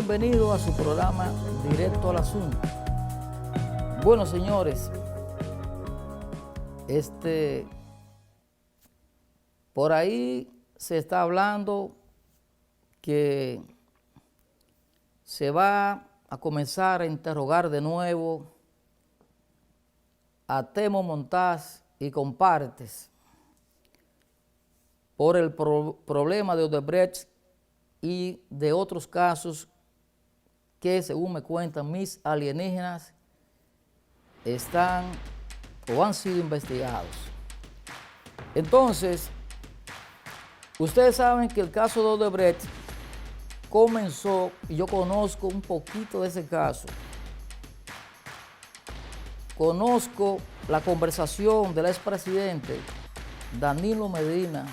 Bienvenido a su programa Directo al Asunto. Bueno, señores, por ahí se está hablando que se va a comenzar a interrogar de nuevo a Temo Montaz y compartes por el problema de Odebrecht y de otros casos que, según me cuentan mis alienígenas, están o han sido investigados. Entonces, ustedes saben que el caso de Odebrecht comenzó, y yo conozco un poquito de ese caso. Conozco la conversación del expresidente Danilo Medina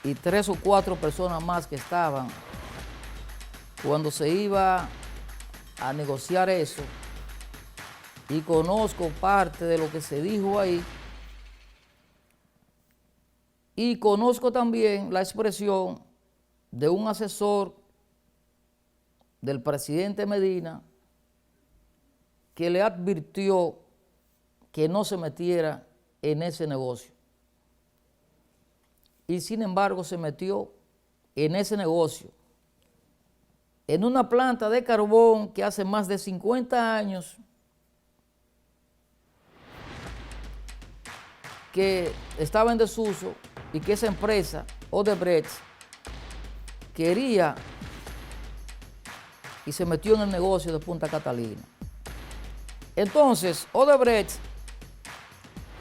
y 3 o 4 personas más que estaban cuando se iba a negociar eso, y conozco parte de lo que se dijo ahí, y conozco también la expresión de un asesor del presidente Medina que le advirtió que no se metiera en ese negocio. Y sin embargo se metió en ese negocio, en una planta de carbón que hace más de 50 años que estaba en desuso y que esa empresa, Odebrecht, quería y se metió en el negocio de Punta Catalina. Entonces, Odebrecht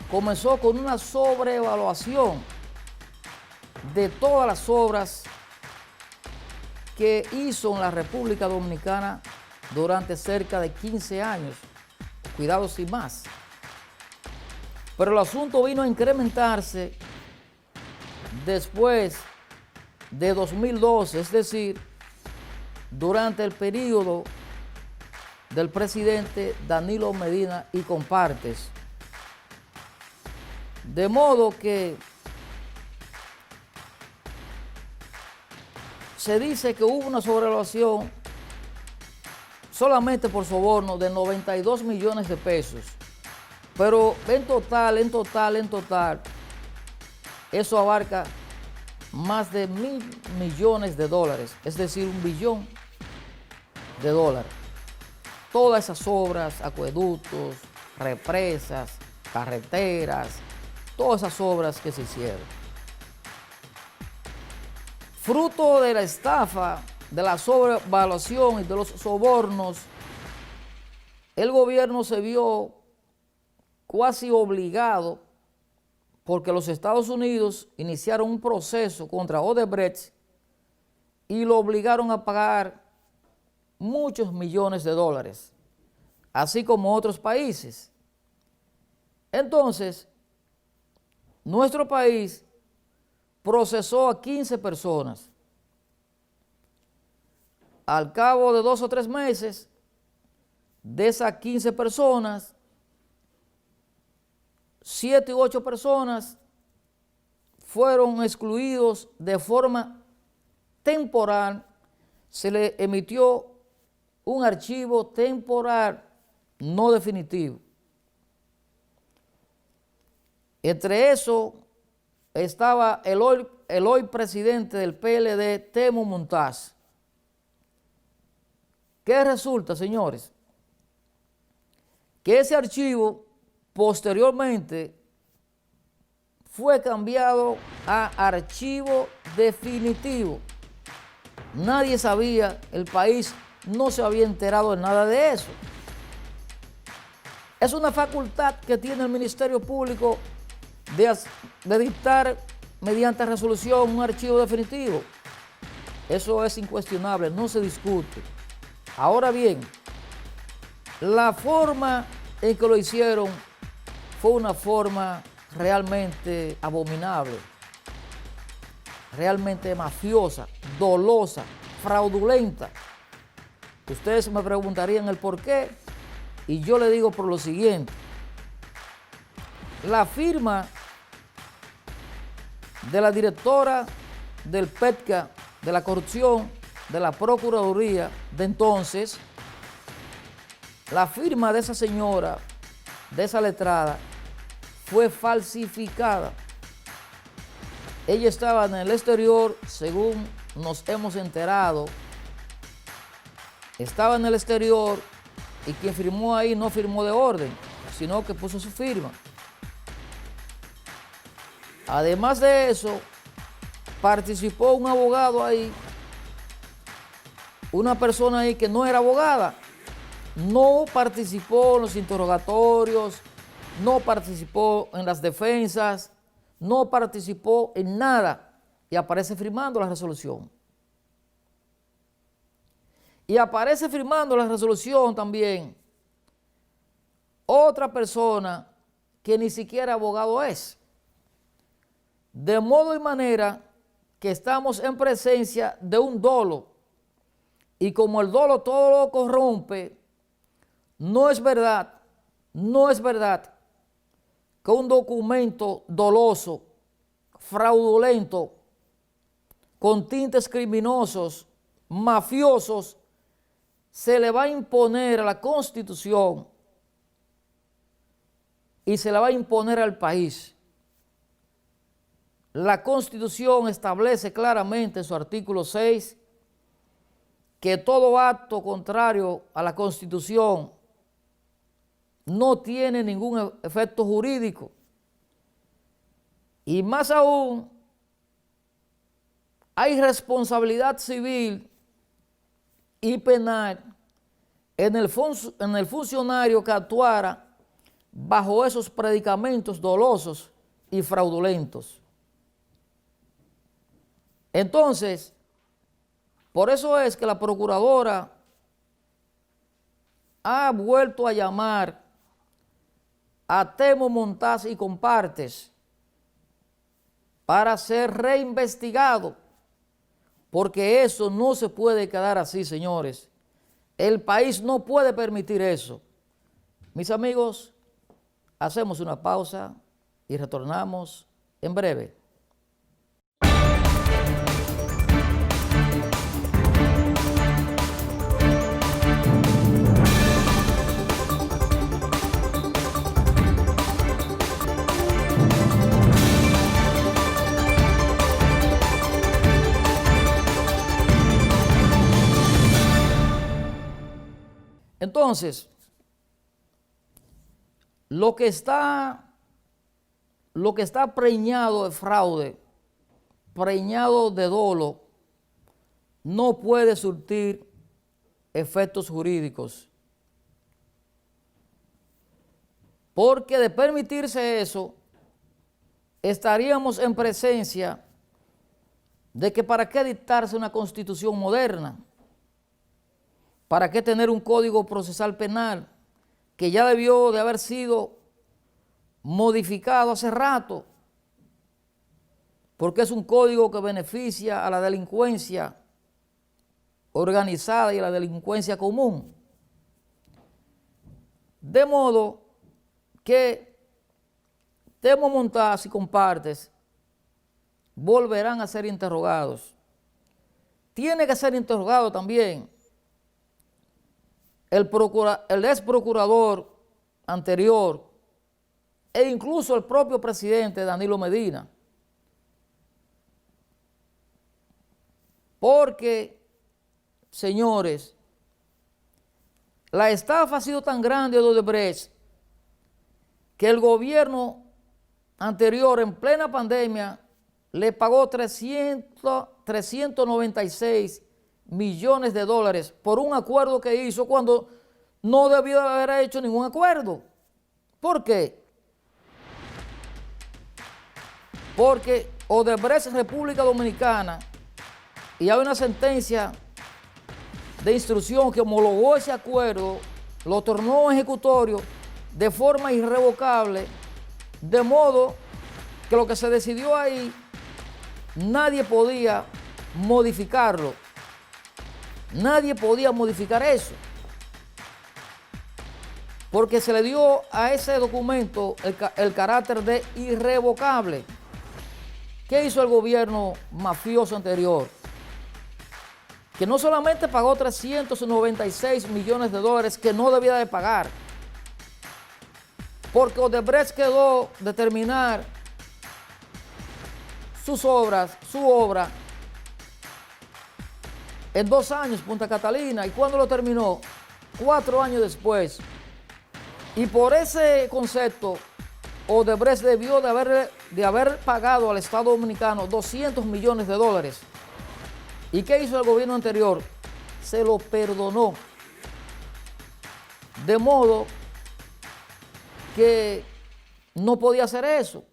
comenzó con una sobreevaluación de todas las obras que hizo en la República Dominicana durante cerca de 15 años, cuidado sin más. Pero el asunto vino a incrementarse después de 2012, es decir, durante el periodo del presidente Danilo Medina y compartes. De modo que se dice que hubo una sobrevaluación solamente por soborno de 92 millones de pesos. Pero en total, eso abarca más de 1.000 millones de dólares, es decir, 1 billón de dólares. Todas esas obras, acueductos, represas, carreteras, todas esas obras que se hicieron. Fruto de la estafa, de la sobrevaluación y de los sobornos, el gobierno se vio casi obligado, porque los Estados Unidos iniciaron un proceso contra Odebrecht y lo obligaron a pagar muchos millones de dólares, así como otros países. Entonces, nuestro país procesó a 15 personas. Al cabo de 2 o 3 meses, de esas 15 personas, 7 u 8 personas fueron excluidos de forma temporal. Se le emitió un archivo temporal, no definitivo. Entre eso estaba el hoy presidente del PLD, Temo Montaz. ¿Qué resulta, señores? Que ese archivo posteriormente fue cambiado a archivo definitivo. Nadie sabía, el país no se había enterado de nada de eso. Es una facultad que tiene el Ministerio Público de dictar mediante resolución un archivo definitivo. Eso es incuestionable, no se discute. Ahora bien, la forma en que lo hicieron fue una forma realmente abominable, realmente mafiosa, dolosa, fraudulenta. Ustedes me preguntarían el por qué, y yo le digo por lo siguiente. La firma de la directora del PETCA, de la corrupción, de la Procuraduría de entonces, la firma de esa señora, de esa letrada, fue falsificada. Ella estaba en el exterior, según nos hemos enterado. Estaba en el exterior y quien firmó ahí no firmó de orden, sino que puso su firma. Además de eso, participó un abogado ahí, una persona ahí que no era abogada. No participó en los interrogatorios, no participó en las defensas, no participó en nada y aparece firmando la resolución. Y aparece firmando la resolución también otra persona que ni siquiera abogado es. De modo y manera que estamos en presencia de un dolo. Y como el dolo todo lo corrompe, no es verdad que un documento doloso, fraudulento, con tintes criminosos, mafiosos, se le va a imponer a la Constitución y se le va a imponer al país. La Constitución establece claramente en su artículo 6 que todo acto contrario a la Constitución no tiene ningún efecto jurídico. Y más aún, hay responsabilidad civil y penal en el funcionario que actuara bajo esos predicamentos dolosos y fraudulentos. Entonces, por eso es que la procuradora ha vuelto a llamar a Temo Montaz y compartes para ser reinvestigado, porque eso no se puede quedar así, señores. El país no puede permitir eso. Mis amigos, hacemos una pausa y retornamos en breve. Entonces, lo que está preñado de fraude, preñado de dolo, no puede surtir efectos jurídicos. Porque de permitirse eso, estaríamos en presencia de que para qué dictarse una constitución moderna, para qué tener un código procesal penal que ya debió de haber sido modificado hace rato, porque es un código que beneficia a la delincuencia organizada y a la delincuencia común. De modo que Temo Montaz y compartes volverán a ser interrogados. Tiene que ser interrogado también el ex procurador anterior e incluso el propio presidente Danilo Medina. Porque, señores, la estafa ha sido tan grande de Odebrecht que el gobierno anterior, en plena pandemia, le pagó 396 millones de dólares por un acuerdo que hizo cuando no debió haber hecho ningún acuerdo. ¿Por qué? Porque Odebrecht República Dominicana, y hay una sentencia de instrucción que homologó ese acuerdo, lo tornó ejecutorio de forma irrevocable, de modo que lo que se decidió ahí, nadie podía modificarlo. Nadie podía modificar eso, porque se le dio a ese documento el carácter de irrevocable. ¿Qué hizo el gobierno mafioso anterior? que no solamente pagó 396 millones de dólares que no debía de pagar, porque Odebrecht quedó de terminar su obra en 2 años, Punta Catalina. ¿Y cuándo lo terminó? 4 años después. Y por ese concepto, Odebrecht debió de haber pagado al Estado Dominicano 200 millones de dólares. ¿Y qué hizo el gobierno anterior? Se lo perdonó. De modo que no podía hacer eso.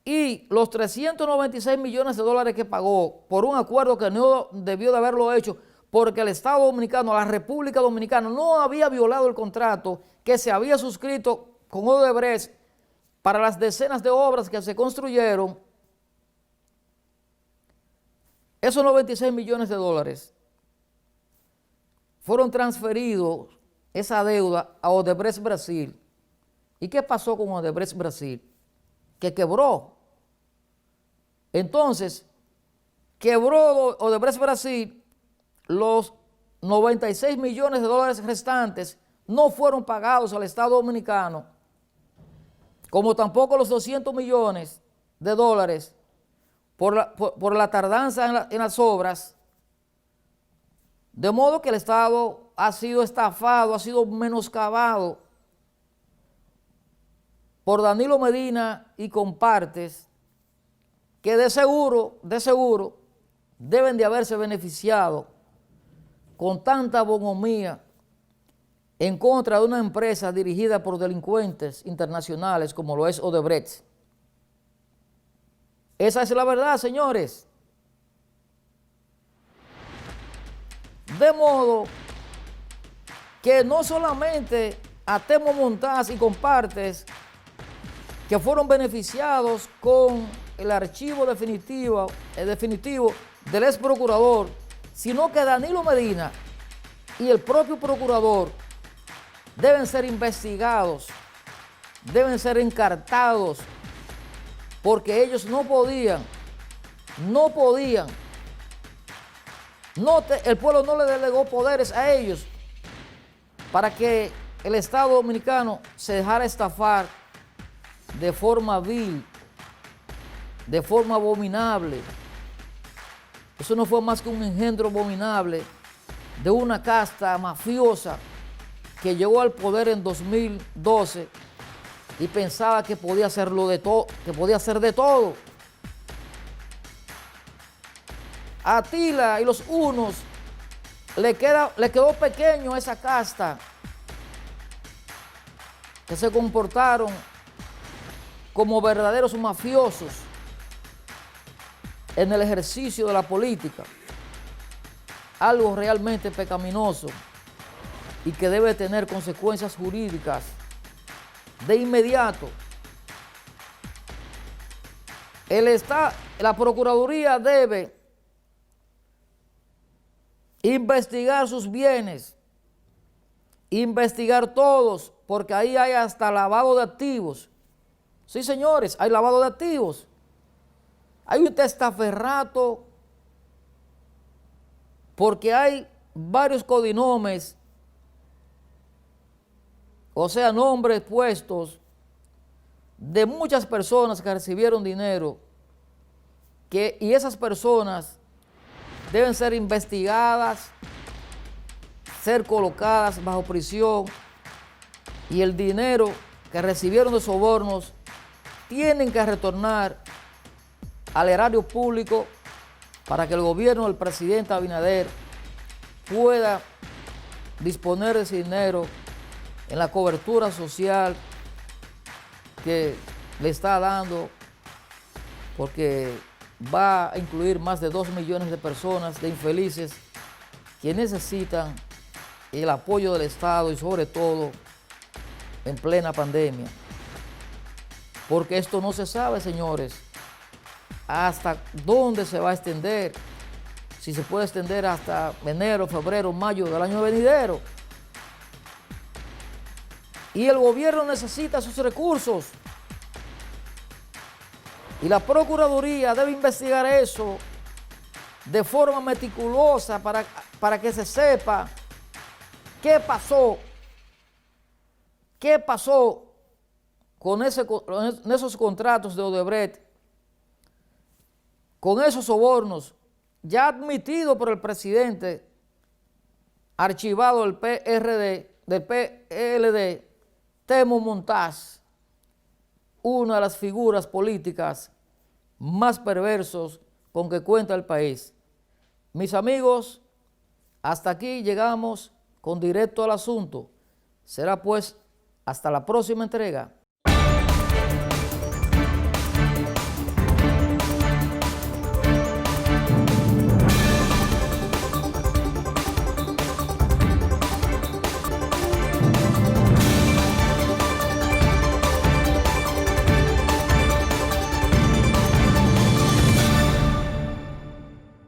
Y los 396 millones de dólares que pagó por un acuerdo que no debió de haberlo hecho, porque el Estado Dominicano, la República Dominicana, no había violado el contrato que se había suscrito con Odebrecht para las decenas de obras que se construyeron. Esos 96 millones de dólares fueron transferidos, esa deuda, a Odebrecht Brasil. ¿Y qué pasó con Odebrecht Brasil? Que quebró. Entonces, quebró Odebrecht Brasil, los 96 millones de dólares restantes no fueron pagados al Estado Dominicano, como tampoco los 200 millones de dólares por la tardanza en las obras, de modo que el Estado ha sido estafado, ha sido menoscabado por Danilo Medina y compartes, que de seguro deben de haberse beneficiado con tanta bonhomía en contra de una empresa dirigida por delincuentes internacionales como lo es Odebrecht. Esa es la verdad, señores. De modo que no solamente a Temo Montaz y compartes que fueron beneficiados con el archivo definitivo del ex procurador, sino que Danilo Medina y el propio procurador deben ser investigados, deben ser encartados, porque ellos no podían, el pueblo no le delegó poderes a ellos para que el Estado Dominicano se dejara estafar de forma vil, de forma abominable. Eso no fue más que un engendro abominable de una casta mafiosa que llegó al poder en 2012 y pensaba que podía hacerlo de todo, que podía hacer de todo. A Atila y los unos le quedó pequeño esa casta que se comportaron como verdaderos mafiosos en el ejercicio de la política, algo realmente pecaminoso y que debe tener consecuencias jurídicas de inmediato. La Procuraduría debe investigar sus bienes, investigar todos, porque ahí hay hasta lavado de activos. Sí, señores, hay lavado de activos. Hay un testaferrato, porque hay varios codinomes, o sea, nombres puestos de muchas personas que recibieron dinero, y esas personas deben ser investigadas, ser colocadas bajo prisión, y el dinero que recibieron de sobornos tienen que retornar al erario público para que el gobierno del presidente Abinader pueda disponer de ese dinero en la cobertura social que le está dando, porque va a incluir más de 2 millones de personas, de infelices, que necesitan el apoyo del Estado y sobre todo en plena pandemia. Porque esto no se sabe, señores, hasta dónde se va a extender, si se puede extender hasta enero, febrero, mayo del año venidero. Y el gobierno necesita sus recursos. Y la Procuraduría debe investigar eso de forma meticulosa para que se sepa qué pasó con esos contratos de Odebrecht, con esos sobornos, ya admitido por el presidente, archivado del PLD, Temo Montaz, una de las figuras políticas más perversos con que cuenta el país. Mis amigos, hasta aquí llegamos con Directo al Asunto. Será pues hasta la próxima entrega.